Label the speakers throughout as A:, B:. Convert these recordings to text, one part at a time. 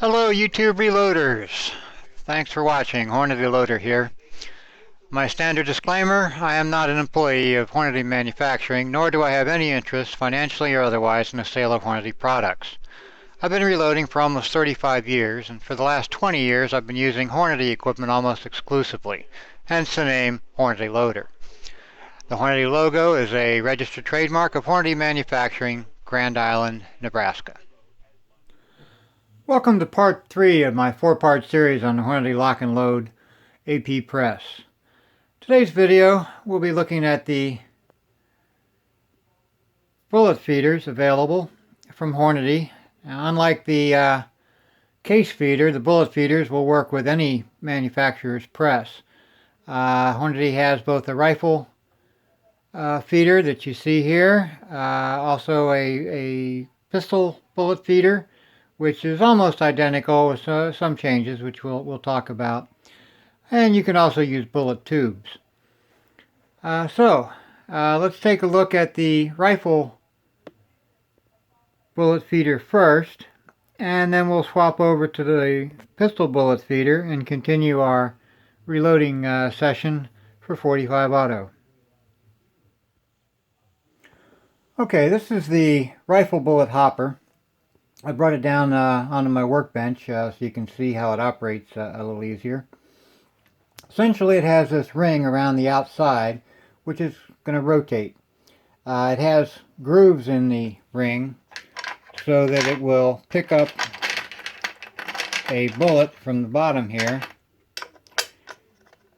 A: Hello YouTube reloaders. Thanks for watching. Hornady Loader here. My standard disclaimer, I am not an employee of Hornady Manufacturing, nor do I have any interest, financially or otherwise, in the sale of Hornady products. I've been reloading for almost 35 years, and for the last 20 years I've been using Hornady equipment almost exclusively, hence the name Hornady Loader. The Hornady logo is a registered trademark of Hornady Manufacturing, Grand Island, Nebraska. Welcome to part 3 of my 4-part series on the Hornady Lock and Load AP Press. Today's video we'll be looking at the bullet feeders available from Hornady. Now, unlike the case feeder, the bullet feeders will work with any manufacturer's press. Hornady has both a rifle feeder that you see here, also a pistol bullet feeder, which is almost identical with some changes, which we'll talk about. And you can also use bullet tubes. Let's take a look at the rifle bullet feeder first, and then we'll swap over to the pistol bullet feeder and continue our reloading session for 45 auto. Okay, this is the rifle bullet hopper. I brought it down onto my workbench so you can see how it operates a little easier. Essentially, it has this ring around the outside, which is going to rotate. It has grooves in the ring so that it will pick up a bullet from the bottom here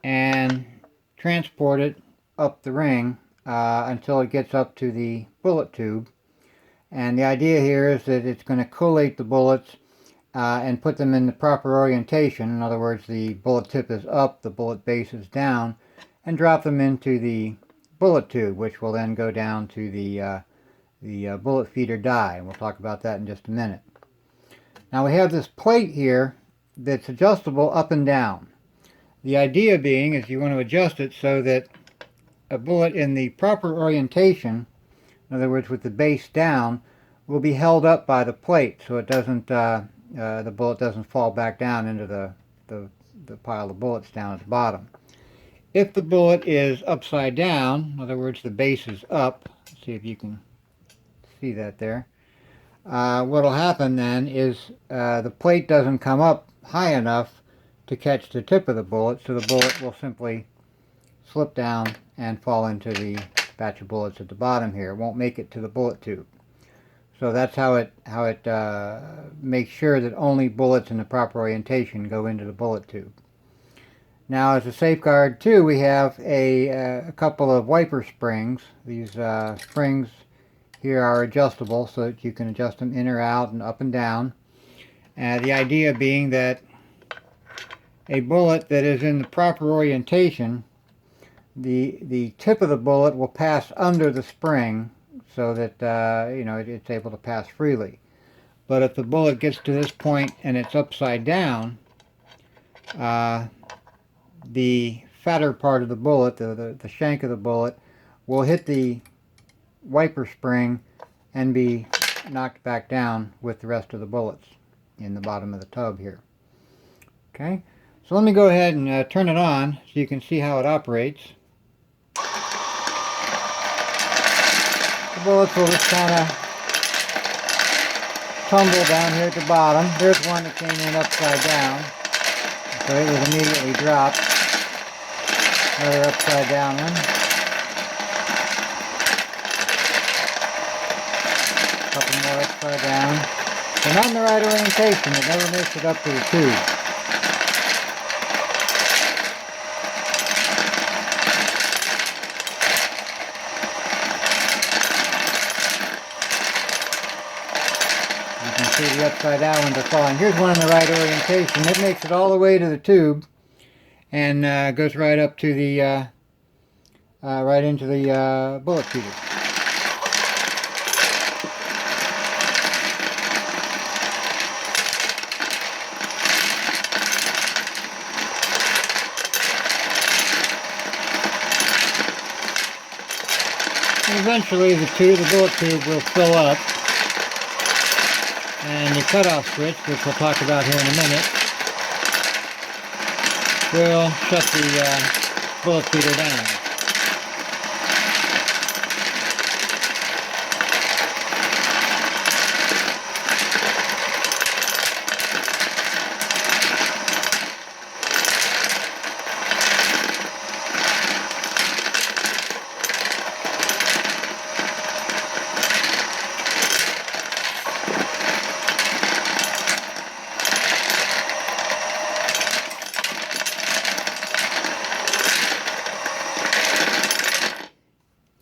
A: and transport it up the ring until it gets up to the bullet tube. And the idea here is that it's going to collate the bullets and put them in the proper orientation. In other words, the bullet tip is up, the bullet base is down, and drop them into the bullet tube, which will then go down to the bullet feeder die. And we'll talk about that in just a minute. Now we have this plate here that's adjustable up and down. The idea being is you want to adjust it so that a bullet in the proper orientation, in other words with the base down, will be held up by the plate so it doesn't the bullet doesn't fall back down into the pile of bullets down at the bottom. If the bullet is upside down, in other words the base is up, let's see if you can see that there, what will happen then is the plate doesn't come up high enough to catch the tip of the bullet, so the bullet will simply slip down and fall into the batch of bullets at the bottom here. It won't make it to the bullet tube. So that's how it makes sure that only bullets in the proper orientation go into the bullet tube. Now, as a safeguard too, we have a couple of wiper springs. These springs here are adjustable so that you can adjust them in or out and up and down. The idea being that a bullet that is in the proper orientation, the tip of the bullet will pass under the spring so that it's able to pass freely. But if the bullet gets to this point and it's upside down, the fatter part of the bullet, the shank of the bullet, will hit the wiper spring and be knocked back down with the rest of the bullets in the bottom of the tub here. Okay, so let me go ahead and turn it on so you can see how it operates. The bullets will just kind of tumble down here at the bottom. There's one that came in upside down, so it was immediately dropped. Another upside down one. A couple more upside down. They're not in the right orientation. It never makes it up to the tube. See the upside down ones are falling. Here's one in the right orientation. It makes it all the way to the tube and goes right up to the right into the bullet feeder. And eventually the bullet tube will fill up. And the cutoff switch, which we'll talk about here in a minute, will shut the bullet feeder down.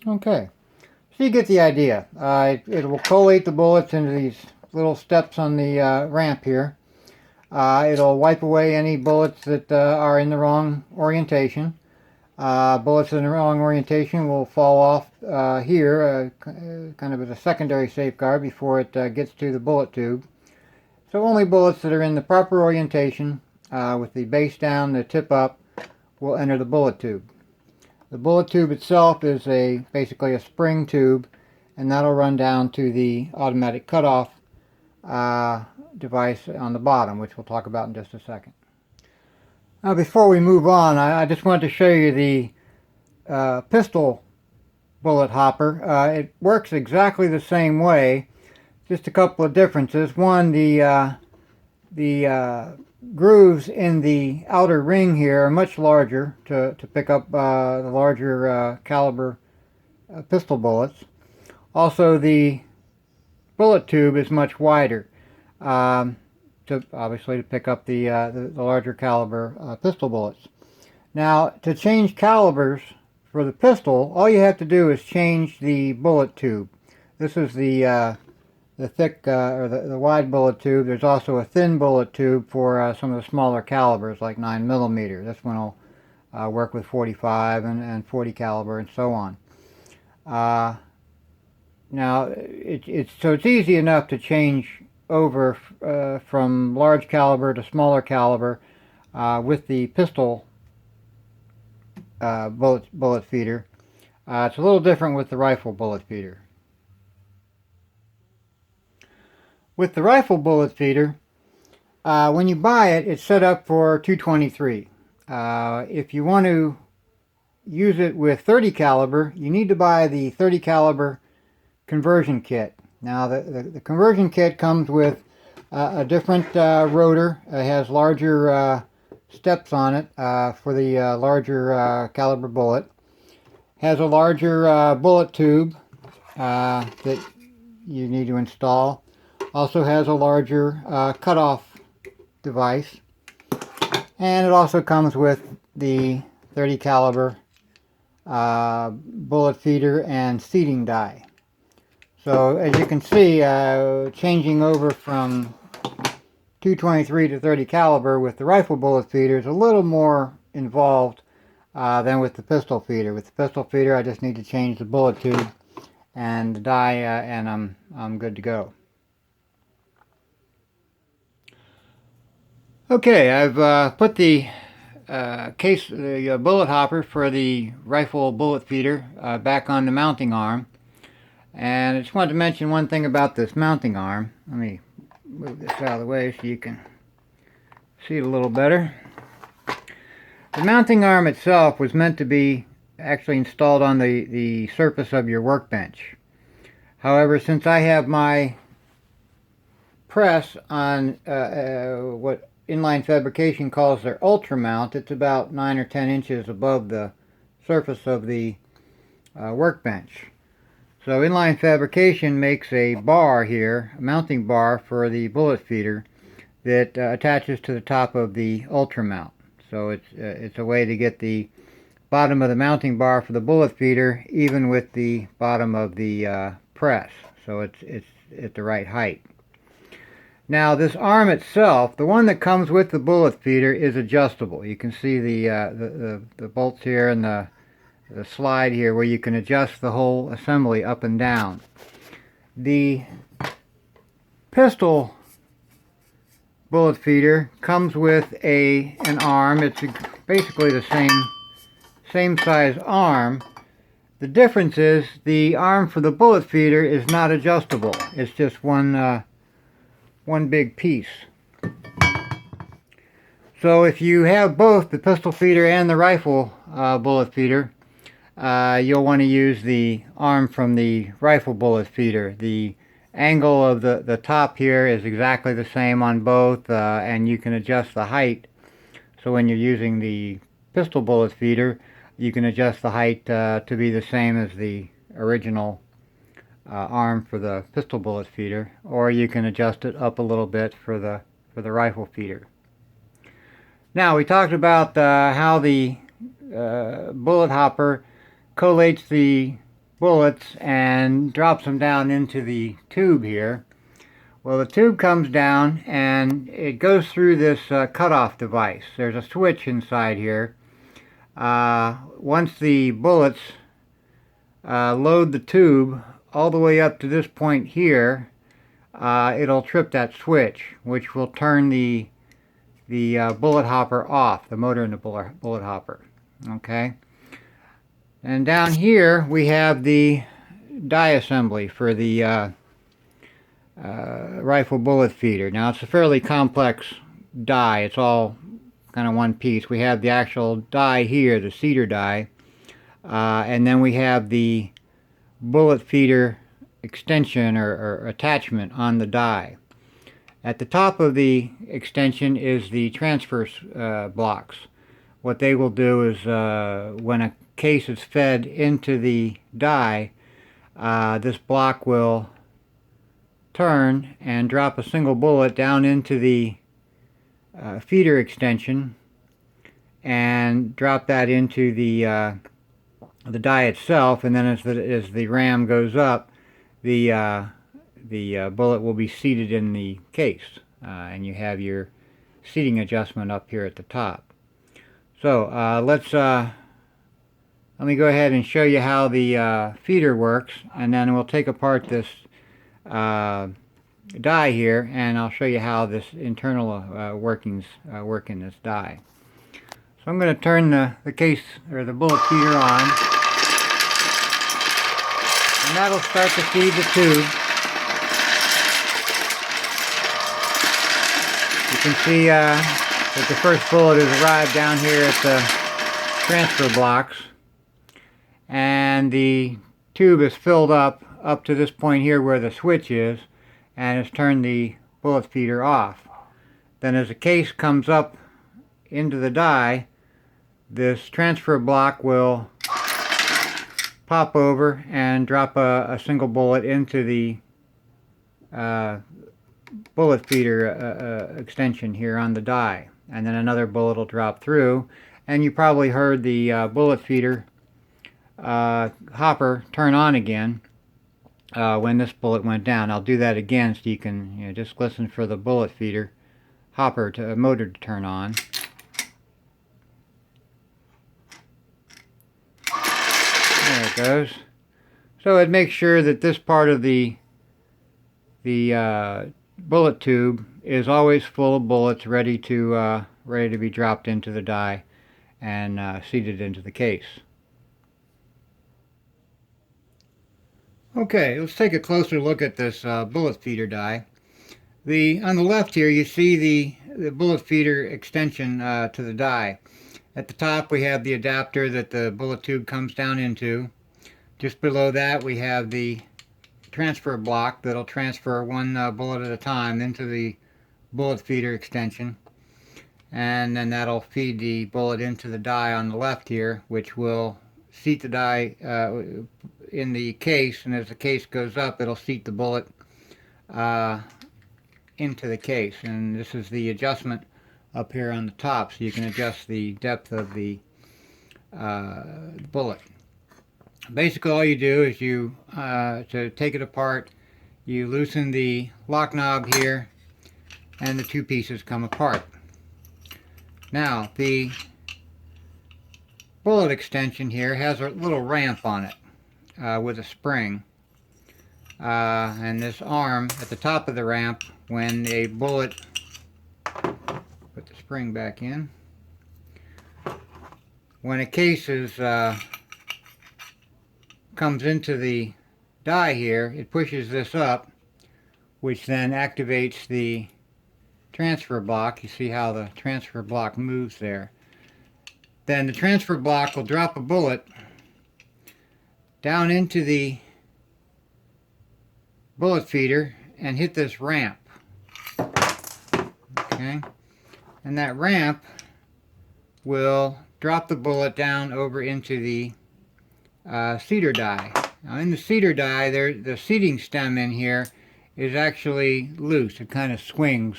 A: Okay, so you get the idea. It will collate the bullets into these little steps on the ramp here. It'll wipe away any bullets that are in the wrong orientation. Bullets in the wrong orientation will fall off here, kind of as a secondary safeguard before it gets to the bullet tube. So only bullets that are in the proper orientation, with the base down, the tip up, will enter the bullet tube. The bullet tube itself is basically a spring tube, and that'll run down to the automatic cutoff device on the bottom, which we'll talk about in just a second. Now, before we move on, I just wanted to show you the pistol bullet hopper. It works exactly the same way, just a couple of differences. One, the grooves in the outer ring here are much larger to pick up the larger caliber pistol bullets. Also, the bullet tube is much wider, obviously to pick up the larger caliber pistol bullets. Now, to change calibers for the pistol, all you have to do is change the bullet tube. This is the thick or the wide bullet tube. There's also a thin bullet tube for some of the smaller calibers, like 9mm. This one will work with 45 and 40 caliber and so on. Now, it's easy enough to change over from large caliber to smaller caliber with the pistol bullet feeder. It's a little different with the rifle bullet feeder. With the rifle bullet feeder, when you buy it, it's set up for 223. If you want to use it with 30 caliber, you need to buy the 30 caliber conversion kit. Now, the conversion kit comes with a different rotor. It has larger steps on it for the larger caliber bullet. Has a larger bullet tube that you need to install. Also has a larger cutoff device, and it also comes with the 30 caliber bullet feeder and seating die. So as you can see, changing over from 223 to 30 caliber with the rifle bullet feeder is a little more involved than with the pistol feeder. With the pistol feeder, I just need to change the bullet tube and the die, and I'm good to go. Okay, I've put the bullet hopper for the rifle bullet feeder back on the mounting arm. And I just wanted to mention one thing about this mounting arm. Let me move this out of the way so you can see it a little better. The mounting arm itself was meant to be actually installed on the surface of your workbench. However, since I have my press on what Inline Fabrication calls their ultra mount, it's about 9 or 10 inches above the surface of the workbench. So Inline Fabrication makes a bar here, a mounting bar for the bullet feeder that attaches to the top of the ultra mount. So it's a way to get the bottom of the mounting bar for the bullet feeder even with the bottom of the press. So it's at the right height. Now, this arm itself, the one that comes with the bullet feeder, is adjustable. You can see the bolts here and the slide here where you can adjust the whole assembly up and down. The pistol bullet feeder comes with an arm. It's basically the same size arm. The difference is the arm for the bullet feeder is not adjustable. It's just one one big piece. So if you have both the pistol feeder and the rifle bullet feeder, you'll want to use the arm from the rifle bullet feeder. The angle of the top here is exactly the same on both, and you can adjust the height. So when you're using the pistol bullet feeder, you can adjust the height to be the same as the original arm for the pistol bullet feeder, or you can adjust it up a little bit for the rifle feeder. Now we talked about how the bullet hopper collates the bullets and drops them down into the tube here. Well, the tube comes down and it goes through this cutoff device. There's a switch inside here. Once the bullets load the tube all the way up to this point here, it'll trip that switch, which will turn the bullet hopper off, the motor in the bullet hopper. Okay. And down here we have the die assembly for the rifle bullet feeder. Now it's a fairly complex die. It's all kind of one piece. We have the actual die here, the cedar die, and then we have the bullet feeder extension or attachment on the die. At the top of the extension is the transfer blocks. What they will do is when a case is fed into the die, this block will turn and drop a single bullet down into the feeder extension and drop that into the die itself, and then as the ram goes up, the bullet will be seated in the case, and you have your seating adjustment up here at the top. So let me go ahead and show you how the feeder works, and then we'll take apart this die here, and I'll show you how this internal workings work in this die. So I'm going to turn the case or the bullet feeder on, and that'll start to feed the tube. You can see that the first bullet has arrived down here at the transfer blocks, and the tube is filled up to this point here where the switch is, and has turned the bullet feeder off. Then as the case comes up into the die, this transfer block will pop over and drop a single bullet into the bullet feeder extension here on the die, and then another bullet will drop through, and you probably heard the bullet feeder hopper turn on again when this bullet went down. I'll do that again so you can just listen for the bullet feeder hopper motor to turn on. There it goes. So it makes sure that this part of the bullet tube is always full of bullets, ready to be dropped into the die and seated into the case. Okay, let's take a closer look at this bullet feeder die. On the left here you see the bullet feeder extension to the die. At the top we have the adapter that the bullet tube comes down into. Just below that we have the transfer block that'll transfer one bullet at a time into the bullet feeder extension, and then that'll feed the bullet into the die on the left here, which will seat the die in the case, and as the case goes up it'll seat the bullet into the case. And this is the adjustment up here on the top, so you can adjust the depth of the bullet. Basically all you do is to take it apart, you loosen the lock knob here, and the two pieces come apart. Now the bullet extension here has a little ramp on it with a spring, and this arm at the top of the ramp, when a bullet, put the spring back in, when a case comes into the die here, it pushes this up, which then activates the transfer block. You see how the transfer block moves there. Then the transfer block will drop a bullet down into the bullet feeder and hit this ramp. Okay, and that ramp will drop the bullet down over into the seeder die. Now in the seeder die, the seating stem in here is actually loose. It kind of swings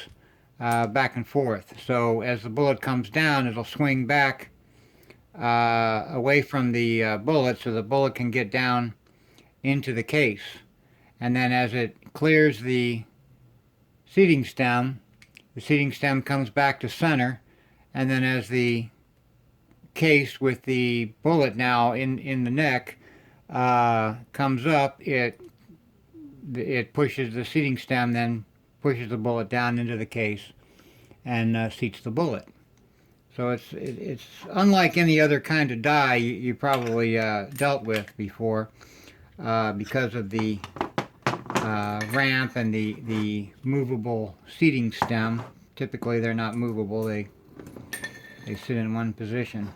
A: back and forth. So as the bullet comes down, it'll swing back away from the bullet, so the bullet can get down into the case. And then as it clears the seating stem comes back to center, and then as the case with the bullet now in the neck comes up, it pushes the seating stem, then pushes the bullet down into the case and seats the bullet. So it's unlike any other kind of die you probably dealt with before, because of the ramp and the movable seating stem. Typically they're not movable, they sit in one position.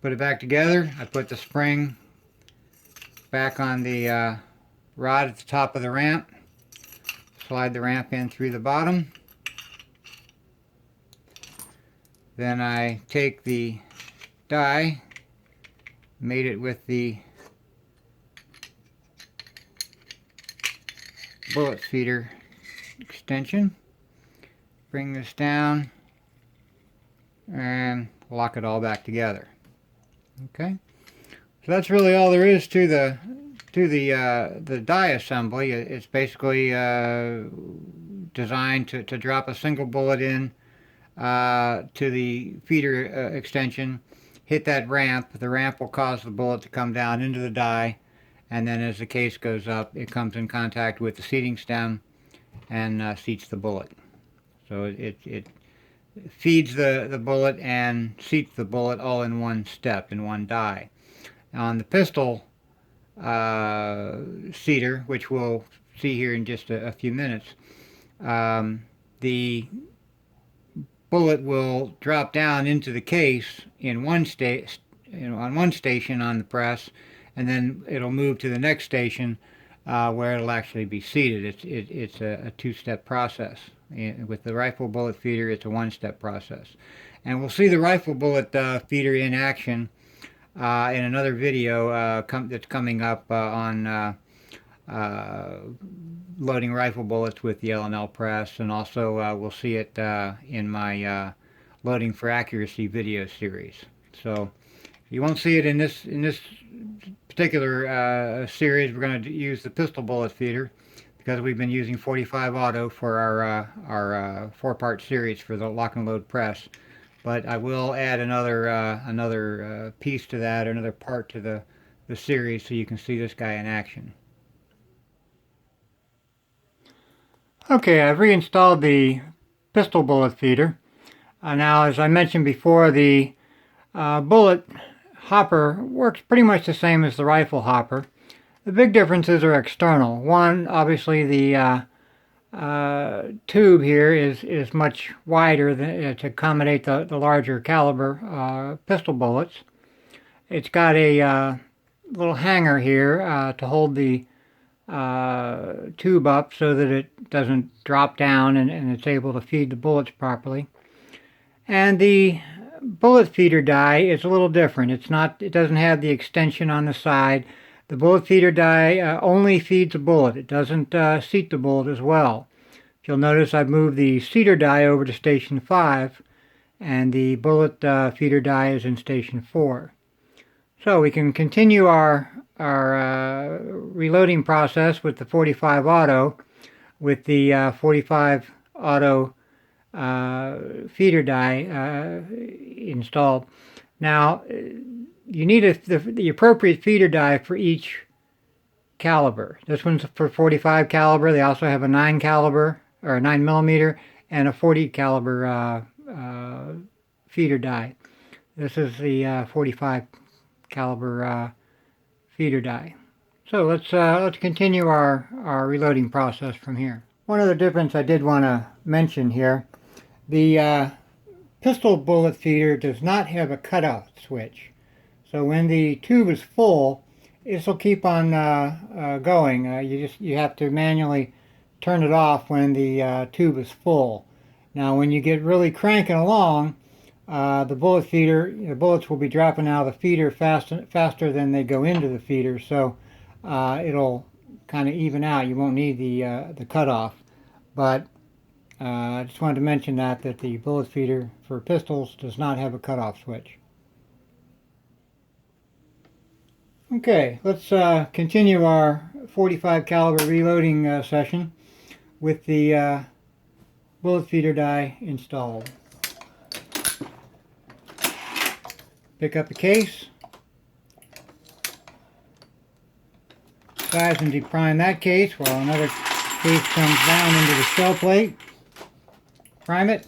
A: Put it back together. I put the spring back on the rod at the top of the ramp. Slide the ramp in through the bottom. Then I take the die, mate it with the bullet feeder extension, bring this down, and lock it all back together. Okay, so that's really all there is to the die assembly. It's basically designed to drop a single bullet in to the feeder extension, hit that ramp. The ramp will cause the bullet to come down into the die, and then as the case goes up, it comes in contact with the seating stem and seats the bullet. So it feeds the bullet and seats the bullet all in one step, in one die. Now on the pistol seater, which we'll see here in just a few minutes, the bullet will drop down into the case in one on one station on the press, and then it'll move to the next station where it'll actually be seated. It's a two-step process. With the rifle bullet feeder, it's a one-step process. And we'll see the rifle bullet feeder in action in another video that's coming up on loading rifle bullets with the LNL press, and also we'll see it in my loading for accuracy video series. So you won't see it in this particular series. We're going to use the pistol bullet feeder because we've been using 45 auto for our four-part series for the lock and load press. But I will add another piece to that, or another part to the series, so you can see this guy in action. Okay, I've reinstalled the pistol bullet feeder. Now, as I mentioned before, the bullet hopper works pretty much the same as the rifle hopper. The big differences are external. One, obviously the tube here is much wider than, to accommodate the larger caliber pistol bullets. It's got a little hanger here to hold the tube up so that it doesn't drop down, and it's able to feed the bullets properly. And the bullet feeder die is a little different. It doesn't have the extension on the side. The bullet feeder die only feeds a bullet. It doesn't seat the bullet as well. If you'll notice, I've moved the seater die over to station 5, and the bullet feeder die is in station 4. So we can continue our reloading process with the 45 auto, with the 45 auto feeder die installed. Now, you need the appropriate feeder die for each caliber. This one's for 45 caliber. They also have a 9 caliber, or a 9 millimeter, and a 40 caliber feeder die. This is the 45 caliber feeder die. So let's continue our reloading process from here. One other difference I did want to mention here, the pistol bullet feeder does not have a cutoff switch. So when the tube is full, this will keep on going. You have to manually turn it off when the tube is full. Now when you get really cranking along, the bullets will be dropping out of the feeder faster than they go into the feeder, so it'll kind of even out. You won't need the cutoff. But I just wanted to mention that the bullet feeder for pistols does not have a cutoff switch. Okay, let's continue our 45 caliber reloading session with the bullet feeder die installed. Pick up the case, size and deprime that case while another case comes down into the shell plate. Prime it.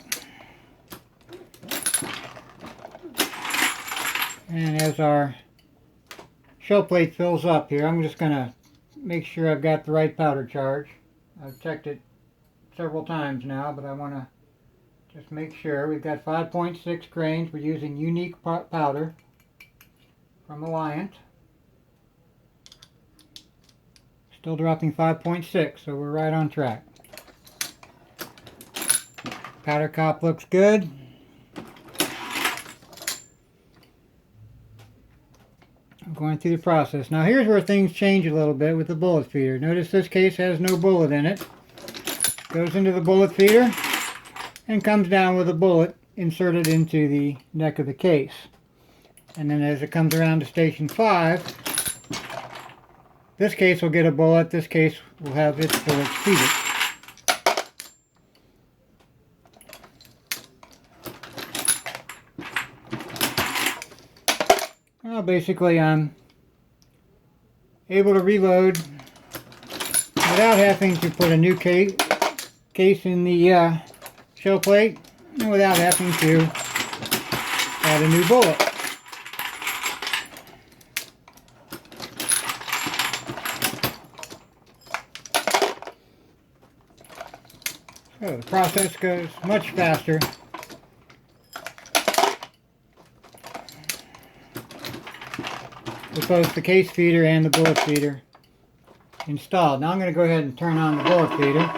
A: And as our shell plate fills up here, I'm just going to make sure I've got the right powder charge. I've checked it several times now, but I want to just make sure. We've got 5.6 grains. We're using unique powder from Alliant. Still dropping 5.6, so we're right on track. Powder cop looks good. I'm going through the process. Now here's where things change a little bit with the bullet feeder. Notice this case has no bullet in it. Goes into the bullet feeder and comes down with a bullet inserted into the neck of the case. And then as it comes around to station 5, this case will get a bullet, this case will have its bullet seated. Well, basically I'm able to reload without having to put a new case in the shell plate and without having to add a new bullet. So the process goes much faster with both the case feeder and the bullet feeder installed. Now I'm going to go ahead and turn on the bullet feeder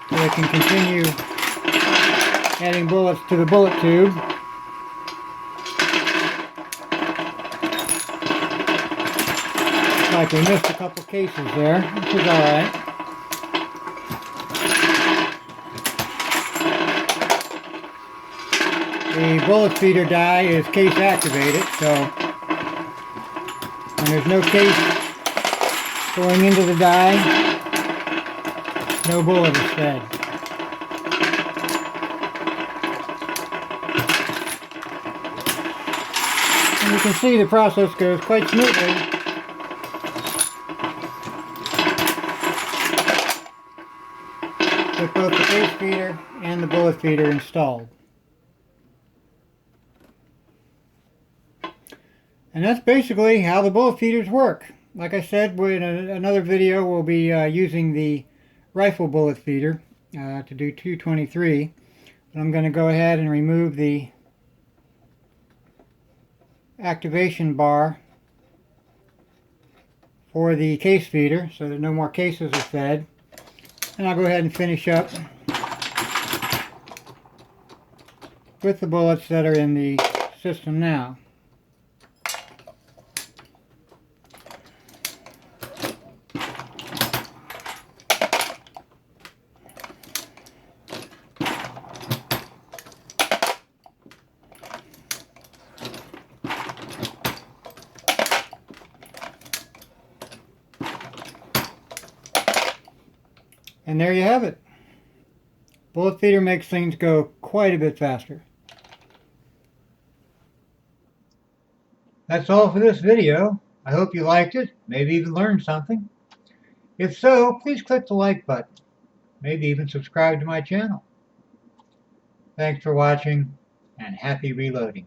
A: so I can continue adding bullets to the bullet tube. Like we missed a couple cases there, which is alright. The bullet feeder die is case activated, so when there's no case going into the die, no bullet is fed. And you can see the process goes quite smoothly. With both the case feeder and the bullet feeder installed. And that's basically how the bullet feeders work. Like I said, in another video we'll be using the rifle bullet feeder to do 223. But I'm going to go ahead and remove the activation bar for the case feeder so that no more cases are fed. And I'll go ahead and finish up with the bullets that are in the system now. And there you have it. Bullet feeder makes things go quite a bit faster. That's all for this video. I hope you liked it, maybe even learned something. If so, please click the like button. Maybe even subscribe to my channel. Thanks for watching, and happy reloading.